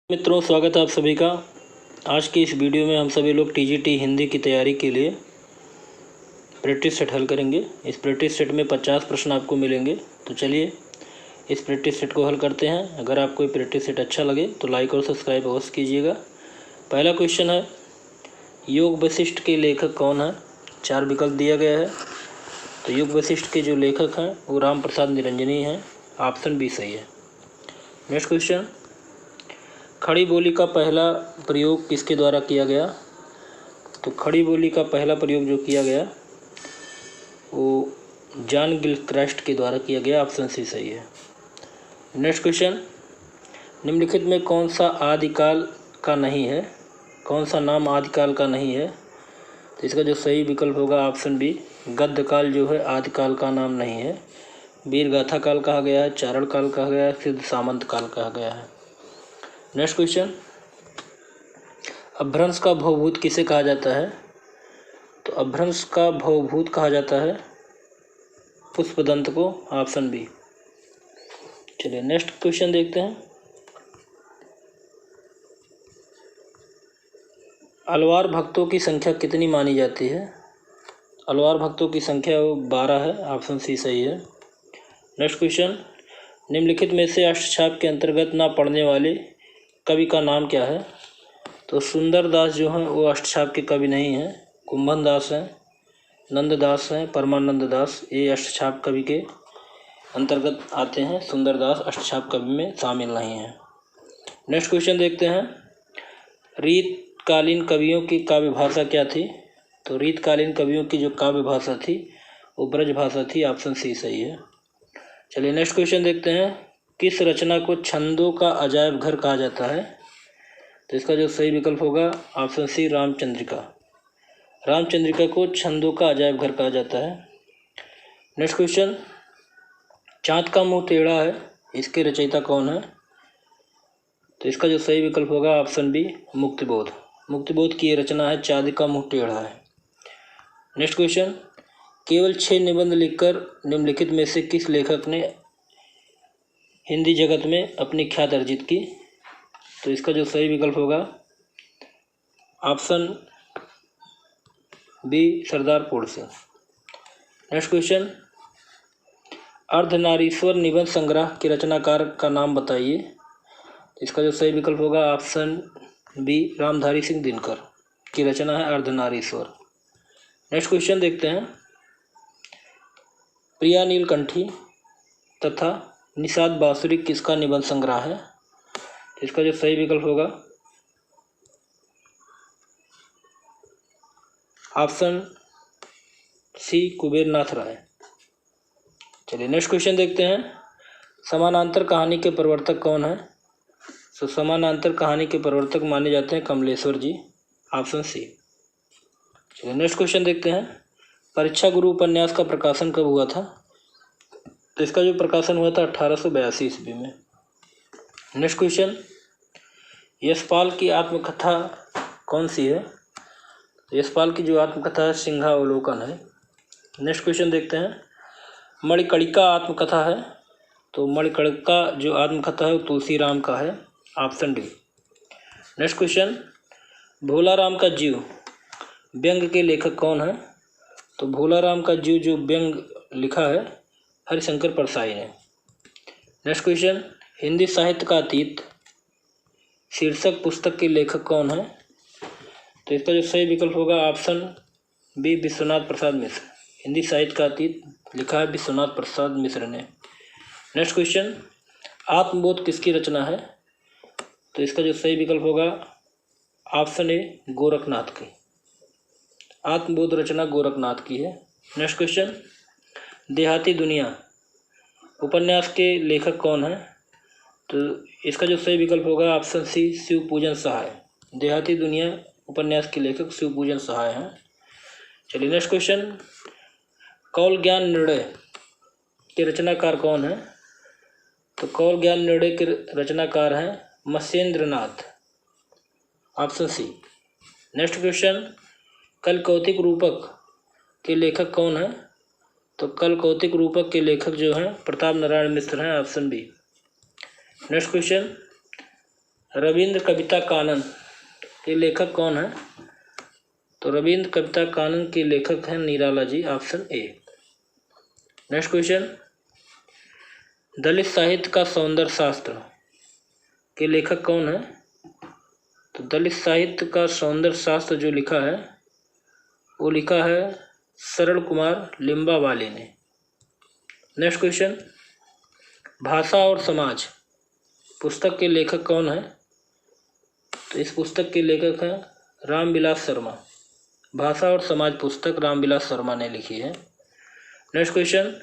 मित्रों, स्वागत है आप सभी का। आज की इस वीडियो में हम सभी लोग टीजीटी हिंदी की तैयारी के लिए प्रैक्टिस सेट हल करेंगे। इस प्रैक्टिस सेट में 50 प्रश्न आपको मिलेंगे। तो चलिए इस प्रैक्टिस सेट को हल करते हैं। अगर आपको ये प्रैक्टिस सेट अच्छा लगे तो लाइक और सब्सक्राइब अवश्य कीजिएगा। पहला क्वेश्चन है, योग वशिष्ठ के लेखक कौन है? 4 विकल्प दिया गया है। तो योग वशिष्ठ के जो लेखक हैं वो राम प्रसाद निरंजनी हैं। ऑप्शन बी सही है। नेक्स्ट क्वेश्चन, खड़ी बोली का पहला प्रयोग किसके द्वारा किया गया? तो खड़ी बोली का पहला प्रयोग जो किया गया वो जॉन गिलक्रास्ट के द्वारा किया गया। ऑप्शन सी सही है। नेक्स्ट क्वेश्चन, निम्नलिखित में कौन सा आदिकाल का नहीं है? कौन सा नाम आदिकाल का नहीं है? तो इसका जो सही विकल्प होगा ऑप्शन बी, गद्य काल जो है आदिकाल का नाम नहीं है। वीर गाथा काल कहा गया है, चारण काल कहा गया है, सिद्ध सामंत काल कहा गया है। नेक्स्ट क्वेश्चन, अपभ्रंश का भवभूत किसे कहा जाता है? तो अपभ्रंश का भवभूत कहा जाता है पुष्पदंत को। Option B. चलिए नेक्स्ट क्वेश्चन देखते हैं। अलवार भक्तों की संख्या कितनी मानी जाती है? अलवार भक्तों की संख्या 12 है। ऑप्शन सी सही है। नेक्स्ट क्वेश्चन, निम्नलिखित में से अष्टछाप के अंतर्गत ना पढ़ने वाले कवि का नाम क्या है? तो सुंदर दास जो हैं वो अष्टछाप के कवि नहीं हैं। कुंभन दास हैं, नंददास हैं, परमानंद दास, ये अष्टछाप कवि के अंतर्गत आते हैं। सुंदर दास अष्टछाप कवि में शामिल नहीं हैं। नेक्स्ट क्वेश्चन देखते हैं, रीतकालीन कवियों की काव्य भाषा क्या थी? तो रीतकालीन कवियों की जो काव्य भाषा थी वो ब्रज भाषा थी। ऑप्शन सी सही है। चलिए नेक्स्ट क्वेश्चन देखते हैं, किस रचना को छंदों का अजायब घर कहा जाता है? तो इसका जो सही विकल्प होगा ऑप्शन सी, रामचंद्रिका। रामचंद्रिका को छंदों का अजायब घर कहा जाता है। नेक्स्ट क्वेश्चन, चाँद का मुंह टेढ़ा है, इसके रचयिता कौन है? तो इसका जो सही विकल्प होगा ऑप्शन बी, मुक्तिबोध। मुक्तिबोध की ये रचना है चाँद का मुंह टेढ़ा है। नेक्स्ट क्वेश्चन, केवल 6 निबंध लिखकर निम्नलिखित में से किस लेखक ने हिंदी जगत में अपनी ख्यात अर्जित की? तो इसका जो सही विकल्प होगा ऑप्शन बी, सरदार पूर्ण सिंह। नेक्स्ट क्वेश्चन, अर्धनारीश्वर निबंध संग्रह के रचनाकार का नाम बताइए। इसका जो सही विकल्प होगा ऑप्शन बी, रामधारी सिंह दिनकर की रचना है अर्धनारीश्वर। नेक्स्ट क्वेश्चन देखते हैं, प्रिया नीलकंठी तथा निषाद बांसुरी किसका निबंध संग्रह है? इसका जो सही विकल्प होगा ऑप्शन सी, कुबेर नाथ राय। चलिए नेक्स्ट क्वेश्चन देखते हैं, समानांतर कहानी के प्रवर्तक कौन है? तो समानांतर कहानी के प्रवर्तक माने जाते हैं कमलेश्वर जी। Option C. चलिए नेक्स्ट क्वेश्चन देखते हैं, परीक्षा गुरु उपन्यास का प्रकाशन कब हुआ था? तो इसका जो प्रकाशन हुआ था 1882 ईस्वी में। नेक्स्ट क्वेश्चन, यशपाल की आत्मकथा कौन सी है? यशपाल की जो आत्मकथा है सिंहावलोकन है। नेक्स्ट क्वेश्चन देखते हैं, मणिकर्णिका आत्मकथा है। तो मणिकर्णिका जो आत्मकथा है वो तुलसी राम का है। Option D. नेक्स्ट क्वेश्चन, भोला राम का जीव व्यंग के लेखक कौन है? तो भोला राम का जीव जो व्यंग लिखा है हरिशंकर परसाई ने। नेक्स्ट क्वेश्चन, हिंदी साहित्य का अतीत शीर्षक पुस्तक के लेखक कौन है? तो इसका जो सही विकल्प होगा ऑप्शन बी, विश्वनाथ प्रसाद मिश्र। हिंदी साहित्य का अतीत लिखा है विश्वनाथ प्रसाद मिश्र ने। नेक्स्ट क्वेश्चन, आत्मबोध किसकी रचना है? तो इसका जो सही विकल्प होगा ऑप्शन ए, गोरखनाथ की। आत्मबोध रचना गोरखनाथ की है। नेक्स्ट क्वेश्चन, देहाती दुनिया उपन्यास के लेखक कौन है? तो इसका जो सही विकल्प होगा ऑप्शन सी, शिवपूजन सहाय। देहाती दुनिया उपन्यास के लेखक शिवपूजन सहाय हैं। चलिए नेक्स्ट क्वेश्चन, कौल ज्ञान निर्णय के रचनाकार कौन है? तो कौल ज्ञान निर्णय के रचनाकार हैं Matsyendra Nath. Option C. Next question, कल कौतिक रूपक के लेखक कौन है? तो कल कौतिक रूपक के लेखक जो हैं प्रताप नारायण मिश्र हैं। Option B. Next question, Ravindra Kavita Kanan के लेखक कौन है? तो रविंद्र कविता कानन के लेखक हैं Nirala ji, option A. Next question, दलित साहित्य का सौंदर्य शास्त्र के लेखक कौन है? तो दलित साहित्य का सौंदर्य शास्त्र जो लिखा है वो लिखा है शरण कुमार लिम्बावाली ने। नेक्स्ट क्वेश्चन, भाषा और समाज पुस्तक के लेखक कौन है? तो इस पुस्तक के लेखक हैं रामविलास शर्मा। भाषा और समाज पुस्तक रामविलास शर्मा ने लिखी है। नेक्स्ट क्वेश्चन,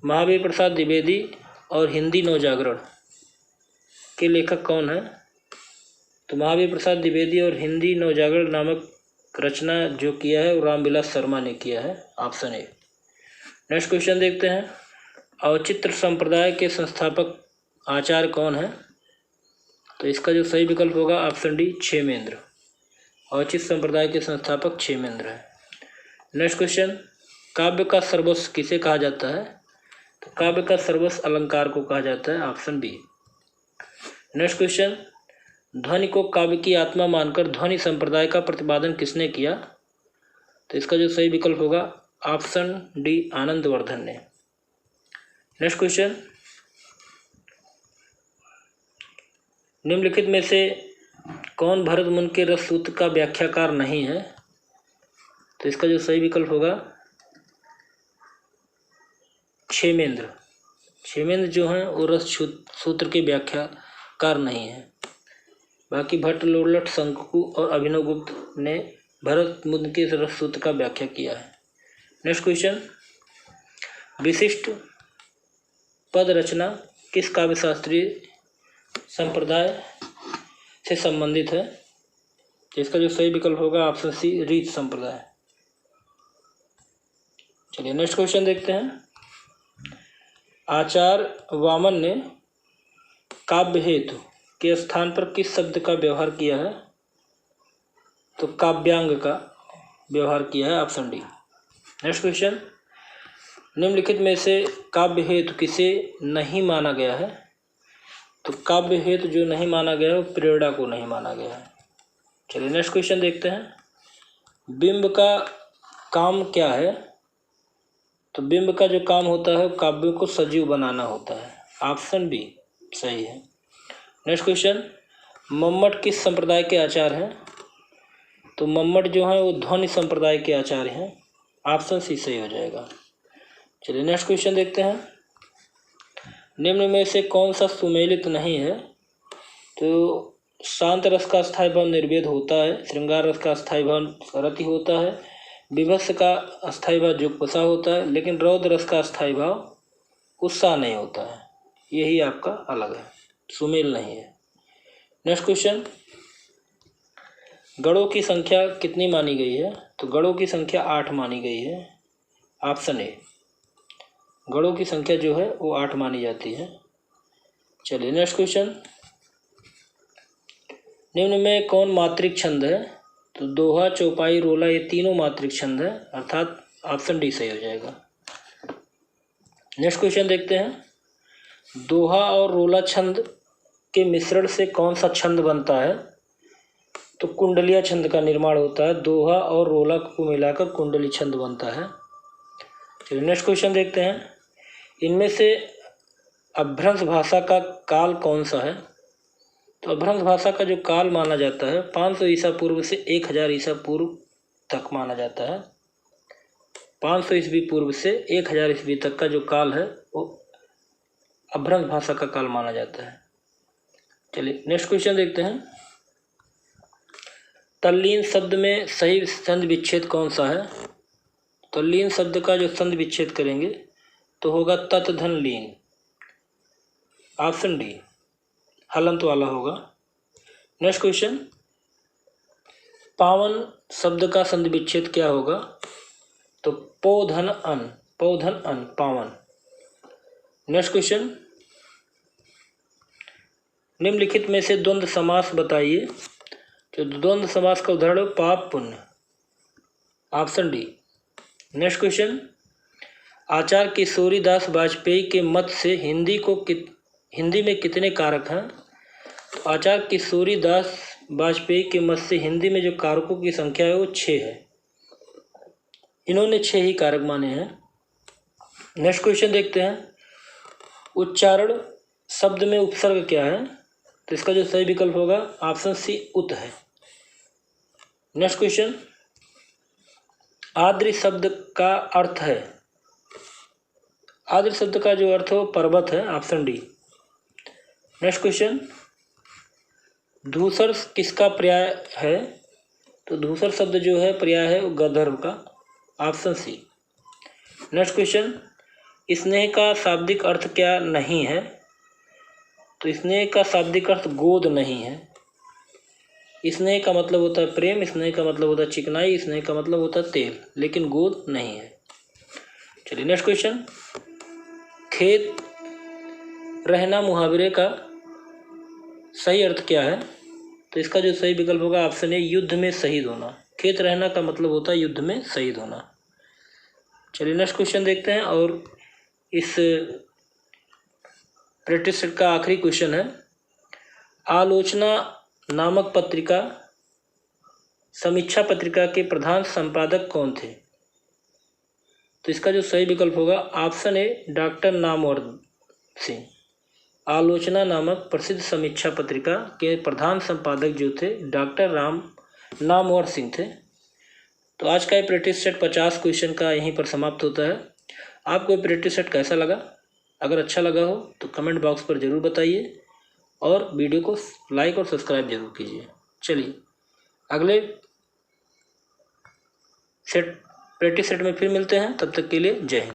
महावीर प्रसाद द्विवेदी और हिंदी नवजागरण के लेखक कौन है? तो महावीर प्रसाद द्विवेदी और हिंदी नवजागरण नामक रचना जो किया है वो रामविलास शर्मा ने किया है, ऑप्शन ए। नेक्स्ट क्वेश्चन देखते हैं, औचित्य संप्रदाय के संस्थापक आचार्य कौन है? तो इसका जो सही विकल्प होगा ऑप्शन डी, क्षेमेंद्र। औचित्य संप्रदाय के संस्थापक क्षेमेंद्र है। नेक्स्ट क्वेश्चन, काव्य का सर्वस्व किसे कहा जाता है? तो काव्य का सर्वस्व अलंकार को कहा जाता है, ऑप्शन बी। नेक्स्ट क्वेश्चन, ध्वनि को काव्य की आत्मा मानकर ध्वनि संप्रदाय का प्रतिपादन किसने किया? तो इसका जो सही विकल्प होगा ऑप्शन डी, आनंदवर्धन ने। नेक्स्ट क्वेश्चन, निम्नलिखित में से कौन भरत मुनि के रस सूत्र का व्याख्याकार नहीं है? तो इसका जो सही विकल्प होगा क्षेमेंद्र। क्षेमेंद्र जो हैं वो रस सूत्र के व्याख्याकार नहीं है। बाकी भट्ट, लोलट, शंकु और अभिनवगुप्त ने भरत मुनि के रस सूत्र का व्याख्या किया है। नेक्स्ट क्वेश्चन, विशिष्ट पद रचना किस काव्य शास्त्रीय संप्रदाय से संबंधित है? इसका जो सही विकल्प होगा ऑप्शन सी, रीत संप्रदाय। चलिए नेक्स्ट क्वेश्चन देखते हैं, आचार्य वामन ने काव्य हेतु के स्थान पर किस शब्द का व्यवहार किया है? तो काव्यांग का व्यवहार किया है, ऑप्शन डी। नेक्स्ट क्वेश्चन, निम्नलिखित में से काव्य हेतु किसे नहीं माना गया है? तो काव्य हेतु जो नहीं माना गया है वो प्रेरणा को नहीं माना गया है। चलिए नेक्स्ट क्वेश्चन देखते हैं, बिंब का काम क्या है? तो बिंब का जो काम होता है काव्य को सजीव बनाना होता है, ऑप्शन बी सही है। नेक्स्ट क्वेश्चन, मम्मट किस संप्रदाय के आचार्य हैं? तो मम्मट जो है वो ध्वनि संप्रदाय के आचार्य हैं, ऑप्शन सी सही हो जाएगा। चलिए नेक्स्ट क्वेश्चन देखते हैं, निम्न में से कौन सा सुमेलित नहीं है? तो शांत रस का स्थायी भाव निर्वेद होता है, श्रृंगार रस का स्थायी भाव रति होता है, विभत्स का अस्थायी भाव जुगपसा होता है, लेकिन रौद्र रस का स्थायी भाव उत्साह नहीं होता है। यही आपका अलग है, सुमेल नहीं है। नेक्स्ट क्वेश्चन, गणों की संख्या कितनी मानी गई है? तो गणों की संख्या 8 मानी गई है, ऑप्शन ए। गणों की संख्या जो है वो 8 मानी जाती है। चलिए नेक्स्ट क्वेश्चन, निम्न में कौन मात्रिक छंद है? तो दोहा, चौपाई, रोला ये तीनों मात्रिक छंद है, अर्थात ऑप्शन डी सही हो जाएगा। नेक्स्ट क्वेश्चन देखते हैं, दोहा और रोला छंद के मिश्रण से कौन सा छंद बनता है? तो कुंडलिया छंद का निर्माण होता है, दोहा और रोला को मिलाकर कुंडली छंद बनता है। चलिए नेक्स्ट क्वेश्चन देखते हैं, इनमें से अभ्रंश भाषा का काल कौन सा है? तो अभ्रंश भाषा का जो काल माना जाता है 500 ईसा पूर्व से 1000 ईसा पूर्व तक माना जाता है। 500 ईस्वी पूर्व से 1000 ईस्वी तक का जो काल है वो अभ्रंश भाषा का काल माना जाता है। चलिए नेक्स्ट क्वेश्चन देखते हैं, तल्लीन शब्द में सही संधि विच्छेद कौन सा है? तल्लीन शब्द का जो संधि विच्छेद करेंगे तो होगा तत् धन लीन, ऑप्शन डी हलंत वाला होगा। नेक्स्ट क्वेश्चन, पावन शब्द का संधि विच्छेद क्या होगा? तो पौधन अन, पौधन अन, पावन। नेक्स्ट क्वेश्चन, निम्नलिखित में से द्वंद्व समास बताइए। तो द्वंद्व समास का उदाहरण पाप पुण्य, ऑप्शन डी। नेक्स्ट क्वेश्चन, आचार्य किशोरीदास वाजपेयी के मत से हिंदी में कितने कारक हैं? तो आचार्य किशोरी दास वाजपेयी के मत से हिंदी में जो कारकों की संख्या है वो 6 है। इन्होंने 6 ही कारक माने हैं। नेक्स्ट क्वेश्चन देखते हैं, उच्चारण शब्द में उपसर्ग क्या है? तो इसका जो सही विकल्प होगा ऑप्शन सी उत है। नेक्स्ट क्वेश्चन, आद्र शब्द का अर्थ है? आद्र शब्द का जो अर्थ है वो पर्वत है, ऑप्शन डी। नेक्स्ट क्वेश्चन, धूसर किसका पर्याय है? तो धूसर शब्द जो है पर्याय है वो गंधर्व का, ऑप्शन सी। नेक्स्ट क्वेश्चन, स्नेह का शाब्दिक अर्थ क्या नहीं है? तो स्नेह का शाब्दिक अर्थ गोद नहीं है। स्नेह का मतलब होता है प्रेम, स्नेह का मतलब होता है चिकनाई, स्नेह का मतलब होता है तेल, लेकिन गोद नहीं है। चलिए नेक्स्ट क्वेश्चन, खेत रहना मुहावरे का सही अर्थ क्या है? तो इसका जो सही विकल्प होगा ऑप्शन ए युद्ध में शहीद होना। खेत रहना का मतलब होता है युद्ध में शहीद होना। चलिए नेक्स्ट क्वेश्चन देखते हैं, और इस प्रैक्टिस सेट का आखिरी क्वेश्चन है, आलोचना नामक पत्रिका समीक्षा पत्रिका के प्रधान संपादक कौन थे? तो इसका जो सही विकल्प होगा option A doctor Namvar Singh. आलोचना नामक प्रसिद्ध समीक्षा पत्रिका के प्रधान संपादक जो थे डॉक्टर नामवर सिंह थे। तो आज का ये प्रैक्टिस सेट 50 क्वेश्चन का यहीं पर समाप्त होता है। आपको ये प्रैक्टिस सेट कैसा लगा? अगर अच्छा लगा हो तो कमेंट बॉक्स पर ज़रूर बताइए और वीडियो को लाइक और सब्सक्राइब जरूर कीजिए। चलिए अगले प्रैक्टिस सेट में फिर मिलते हैं, तब तक के लिए जय हिंद।